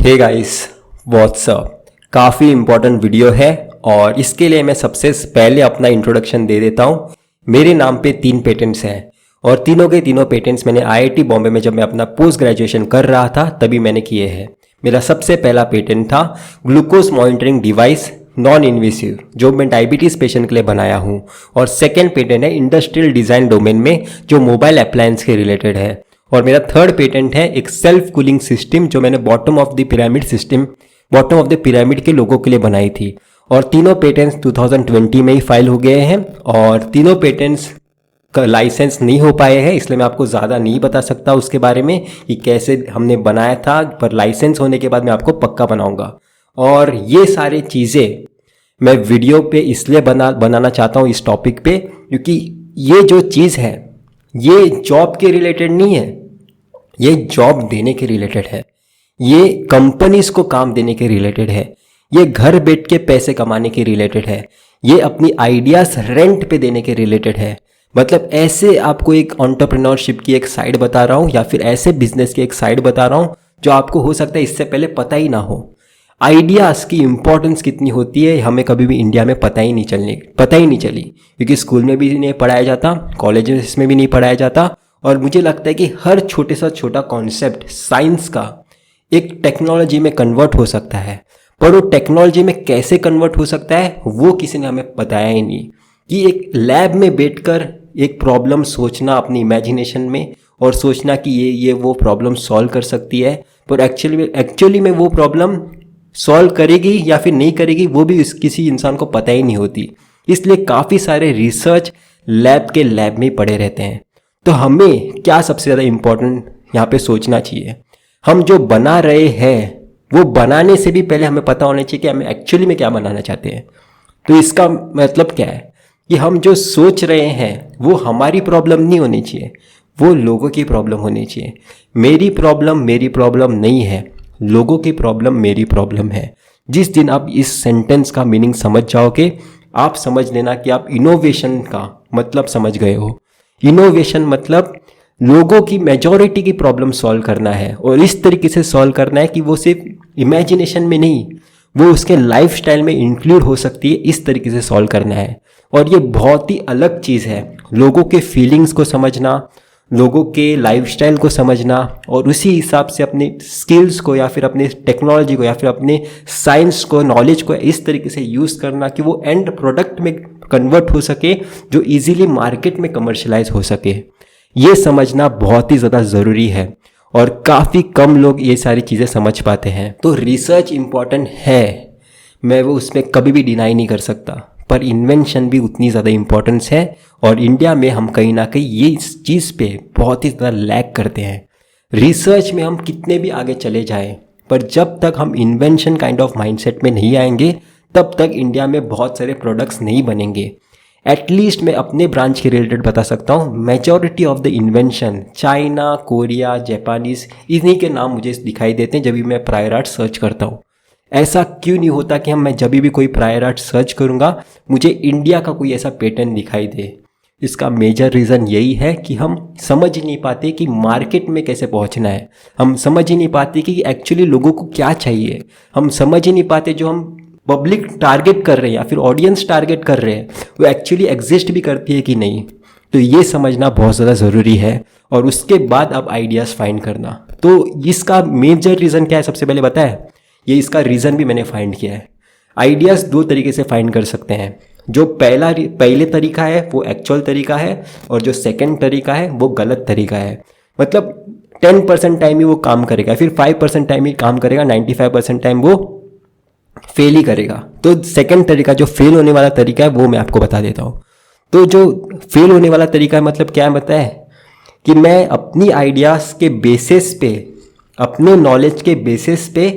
हे guys, what's up. काफ़ी important video है और इसके लिए मैं सबसे पहले अपना इंट्रोडक्शन दे देता हूँ। मेरे नाम पे 3 पेटेंट्स हैं और तीनों के तीनों पेटेंट्स मैंने आईआईटी बॉम्बे में जब मैं अपना पोस्ट ग्रेजुएशन कर रहा था तभी मैंने किए हैं। मेरा सबसे पहला पेटेंट था glucose monitoring device non invasive, जो मैं डायबिटीज़ पेशेंट के लिए बनाया हूँ। और सेकेंड पेटेंट है इंडस्ट्रियल डिज़ाइन डोमेन में, जो मोबाइल अप्लायंस के रिलेटेड है। और मेरा थर्ड पेटेंट है एक सेल्फ कूलिंग सिस्टम, जो मैंने बॉटम ऑफ द पिरामिड के लोगों के लिए बनाई थी। और तीनों पेटेंट्स 2020 में ही फाइल हो गए हैं और तीनों पेटेंट्स का लाइसेंस नहीं हो पाए हैं, इसलिए मैं आपको ज़्यादा नहीं बता सकता उसके बारे में कि कैसे हमने बनाया था, पर लाइसेंस होने के बाद मैं आपको पक्का बनाऊंगा। और ये सारी चीज़ें मैं वीडियो पे इसलिए बनाना चाहता हूँ इस टॉपिक पे, क्योंकि ये जो चीज़ है ये जॉब के रिलेटेड नहीं है, ये जॉब देने के रिलेटेड है, ये कंपनीज को काम देने के रिलेटेड है, ये घर बैठ के पैसे कमाने के रिलेटेड है, ये अपनी आइडियाज रेंट पे देने के रिलेटेड है। मतलब ऐसे आपको एक एंटरप्रेन्योरशिप की एक साइड बता रहा हूँ या फिर ऐसे बिजनेस की एक साइड बता रहा हूँ जो आपको हो सकता है इससे पहले पता ही ना हो। आइडियाज़ की इंपॉर्टेंस कितनी होती है हमें कभी भी इंडिया में पता ही नहीं चली, क्योंकि स्कूल में भी नहीं पढ़ाया जाता, कॉलेजेस में भी नहीं पढ़ाया जाता। और मुझे लगता है कि हर छोटे सा छोटा कॉन्सेप्ट साइंस का एक टेक्नोलॉजी में कन्वर्ट हो सकता है, पर वो टेक्नोलॉजी में कैसे कन्वर्ट हो सकता है वो किसी ने हमें बताया ही नहीं। कि एक लैब में बैठकर एक प्रॉब्लम सोचना अपनी इमेजिनेशन में और सोचना कि ये वो प्रॉब्लम सॉल्व कर सकती है, पर एक्चुअली में वो प्रॉब्लम सॉल्व करेगी या फिर नहीं करेगी वो भी किसी इंसान को पता ही नहीं होती। इसलिए काफ़ी सारे रिसर्च लैब में पड़े रहते हैं। तो हमें क्या सबसे ज़्यादा इम्पोर्टेंट यहाँ पे सोचना चाहिए, हम जो बना रहे हैं वो बनाने से भी पहले हमें पता होना चाहिए कि हमें एक्चुअली में क्या बनाना चाहते हैं। तो इसका मतलब क्या है कि हम जो सोच रहे हैं वो हमारी प्रॉब्लम नहीं होनी चाहिए, वो लोगों की प्रॉब्लम होनी चाहिए। मेरी प्रॉब्लम नहीं है, लोगों की प्रॉब्लम मेरी प्रॉब्लम है। जिस दिन आप इस सेंटेंस का मीनिंग समझ जाओगे, आप समझ लेना कि आप इनोवेशन का मतलब समझ गए हो। इनोवेशन मतलब लोगों की मेजॉरिटी की प्रॉब्लम सॉल्व करना है, और इस तरीके से सॉल्व करना है कि वो सिर्फ इमेजिनेशन में नहीं, वो उसके लाइफस्टाइल में इंक्लूड हो सकती है। इस तरीके से सॉल्व करना है, और ये बहुत ही अलग चीज़ है। लोगों के फीलिंग्स को समझना, लोगों के लाइफस्टाइल को समझना, और उसी हिसाब से अपने स्किल्स को या फिर अपने टेक्नोलॉजी को या फिर अपने साइंस को, नॉलेज को इस तरीके से यूज़ करना कि वो एंड प्रोडक्ट में कन्वर्ट हो सके, जो इजीली मार्केट में कमर्शलाइज हो सके। ये समझना बहुत ही ज़्यादा ज़रूरी है और काफ़ी कम लोग ये सारी चीज़ें समझ पाते हैं। तो रिसर्च इम्पॉर्टेंट है, मैं वो उसमें कभी भी डिनाई नहीं कर सकता, पर इन्वेंशन भी उतनी ज़्यादा इम्पोर्टेंस है। और इंडिया में हम कहीं ना कहीं ये इस चीज़ पे बहुत ही ज़्यादा लैग करते हैं। रिसर्च में हम कितने भी आगे चले जाएं, पर जब तक हम इन्वेंशन काइंड ऑफ माइंडसेट में नहीं आएंगे तब तक इंडिया में बहुत सारे प्रोडक्ट्स नहीं बनेंगे। एटलीस्ट मैं अपने ब्रांच के रिलेटेड बता सकता हूँ, majority of the invention China, Korea, Japanese, इन्हीं के नाम मुझे दिखाई देते हैं जब भी मैं प्रायर आर्ट सर्च करता हूँ। ऐसा क्यों नहीं होता कि मैं जब भी कोई प्रायर आर्ट सर्च करूँगा मुझे इंडिया का कोई ऐसा पैटर्न दिखाई दे। इसका मेजर रीज़न यही है कि हम समझ ही नहीं पाते कि मार्केट में कैसे पहुंचना है, हम समझ ही नहीं पाते कि एक्चुअली लोगों को क्या चाहिए, हम समझ ही नहीं पाते जो हम पब्लिक टारगेट कर रहे हैं या फिर ऑडियंस टारगेट कर रहे हैं वो एक्चुअली एग्जिस्ट भी करती है कि नहीं। तो ये समझना बहुत ज़्यादा ज़रूरी है, और उसके बाद अब आइडियाज़ फाइंड करना। तो इसका मेजर रीज़न क्या है सबसे पहले बताया, ये इसका रीज़न भी मैंने फाइंड किया है। आइडियाज़ 2 तरीके से फाइंड कर सकते हैं। जो पहले तरीका है वो एक्चुअल तरीका है, और जो सेकंड तरीका है वो गलत तरीका है। मतलब 10% टाइम ही वो काम करेगा, फिर 5% टाइम ही काम करेगा, 95% टाइम वो फेल ही करेगा। तो सेकंड तरीका, जो फेल होने वाला तरीका है, वो मैं आपको बता देता हूँ। तो जो फेल होने वाला तरीका है मतलब क्या है, बताए कि मैं अपनी आइडियाज़ के बेसिस पे, अपने नॉलेज के बेसिस पे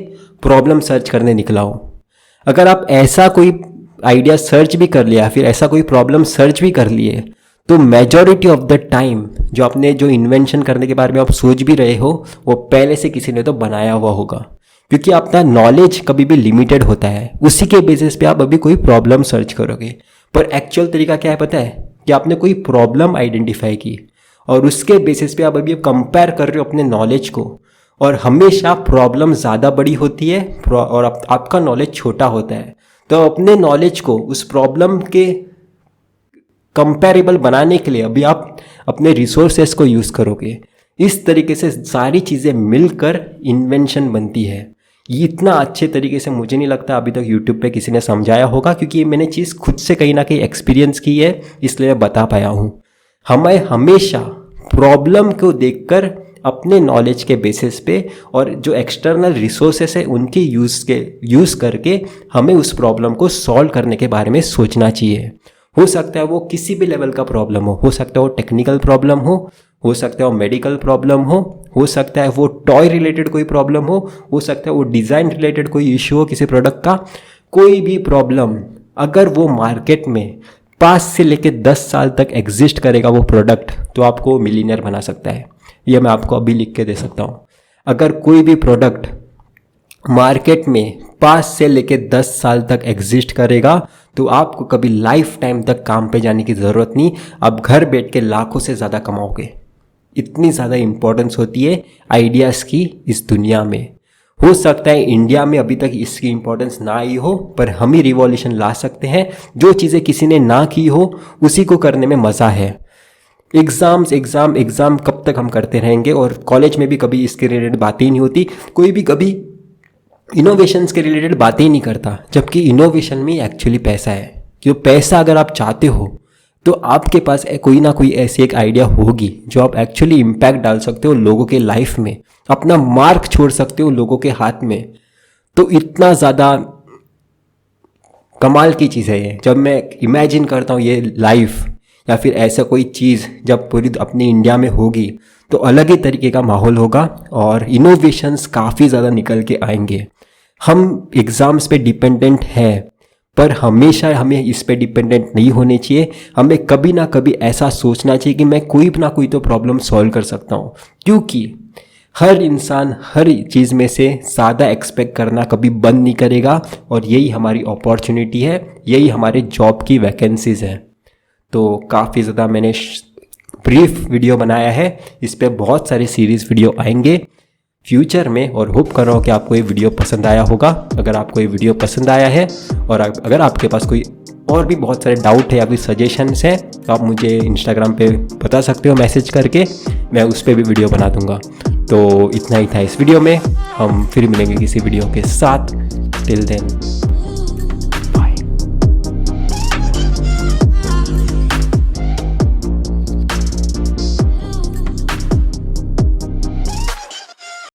प्रॉब्लम सर्च करने निकला हूँ। अगर आप ऐसा कोई आइडिया सर्च भी कर लिया, फिर ऐसा कोई प्रॉब्लम सर्च भी कर लिए, तो मेजॉरिटी ऑफ द टाइम जो आपने जो इन्वेंशन करने के बारे में आप सोच भी रहे हो वो पहले से किसी ने तो बनाया हुआ होगा। क्योंकि आपका नॉलेज कभी भी लिमिटेड होता है, उसी के बेसिस पे आप अभी कोई प्रॉब्लम सर्च करोगे। पर एक्चुअल तरीका क्या है पता है, कि आपने कोई प्रॉब्लम आइडेंटिफाई की और उसके बेसिस पे आप अभी कंपेयर कर रहे हो अपने नॉलेज को, और हमेशा प्रॉब्लम ज़्यादा बड़ी होती है और आपका नॉलेज छोटा होता है। तो अपने नॉलेज को उस प्रॉब्लम के कंपैरेबल बनाने के लिए अभी आप अपने रिसोर्सेस को यूज़ करोगे। इस तरीके से सारी चीज़ें मिलकर इन्वेंशन बनती है। ये इतना अच्छे तरीके से मुझे नहीं लगता अभी तक यूट्यूब पे किसी ने समझाया होगा, क्योंकि मैंने चीज़ खुद से कहीं ना कहीं एक्सपीरियंस की है, इसलिए बता पाया हूँ। हमें हमेशा प्रॉब्लम को देखकर अपने नॉलेज के बेसिस पे और जो एक्सटर्नल रिसोर्सेस है उनके यूज़ करके हमें उस प्रॉब्लम को सॉल्व करने के बारे में सोचना चाहिए। हो सकता है वो किसी भी लेवल का प्रॉब्लम हो सकता है वो टेक्निकल प्रॉब्लम हो सकता है वो मेडिकल प्रॉब्लम हो सकता है वो टॉय रिलेटेड कोई प्रॉब्लम हो सकता है वो डिज़ाइन रिलेटेड कोई इश्यू हो किसी प्रोडक्ट का। कोई भी प्रॉब्लम अगर वो मार्केट में 5 से लेकर 10 साल तक एग्जिस्ट करेगा वो प्रोडक्ट, तो आपको मिलीनियर बना सकता है। ये मैं आपको अभी लिख के दे सकता हूँ। अगर कोई भी प्रोडक्ट मार्केट में 5 से लेकर 10 साल तक एग्जिस्ट करेगा तो आपको कभी लाइफ टाइम तक काम पे जाने की ज़रूरत नहीं, आप घर बैठ के लाखों से ज़्यादा कमाओगे। इतनी ज़्यादा इम्पोर्टेंस होती है आइडियाज़ की इस दुनिया में। हो सकता है इंडिया में अभी तक इसकी इम्पोर्टेंस ना आई हो, पर हम ही रिवॉल्यूशन ला सकते हैं। जो चीज़ें किसी ने ना की हो उसी को करने में मज़ा है। एग्ज़ाम कब तक हम करते रहेंगे, और कॉलेज में भी कभी इसके रिलेटेड बातें ही नहीं होती। कोई भी कभी इनोवेशंस के रिलेटेड बातें ही नहीं करता, जबकि इनोवेशन में एक्चुअली पैसा है। जो पैसा अगर आप चाहते हो तो आपके पास कोई ना कोई ऐसी एक आइडिया होगी जो आप एक्चुअली इम्पैक्ट डाल सकते हो लोगों के लाइफ में, अपना मार्क छोड़ सकते हो लोगों के हाथ में। तो इतना ज़्यादा कमाल की चीज़ है ये। जब मैं इमेजिन करता हूँ ये लाइफ या फिर ऐसा कोई चीज़ जब पूरी अपनी इंडिया में होगी तो अलग ही तरीके का माहौल होगा और इनोवेशंस काफ़ी ज़्यादा निकल के आएंगे। हम एग्ज़ाम्स पे डिपेंडेंट हैं, पर हमेशा हमें इस पे डिपेंडेंट नहीं होने चाहिए। हमें कभी ना कभी ऐसा सोचना चाहिए कि मैं कोई ना कोई तो प्रॉब्लम सॉल्व कर सकता हूँ, क्योंकि हर इंसान हर चीज़ में से ज़्यादा एक्सपेक्ट करना कभी बंद नहीं करेगा, और यही हमारी अपॉर्चुनिटी है, यही हमारे जॉब की वैकेंसीज़ हैं। तो काफ़ी ज़्यादा मैंने ब्रीफ वीडियो बनाया है, इस पर बहुत सारे सीरीज़ वीडियो आएंगे फ्यूचर में, और होप कर रहा हूँ कि आपको ये वीडियो पसंद आया होगा। अगर आपको ये वीडियो पसंद आया है और अगर आपके पास कोई और भी बहुत सारे डाउट है या फिर सजेशंस हैं तो आप मुझे इंस्टाग्राम पे बता सकते हो मैसेज करके, मैं उस पर भी वीडियो बना दूंगा। तो इतना ही था इस वीडियो में, हम फिर मिलेंगे किसी वीडियो के साथ। Till then.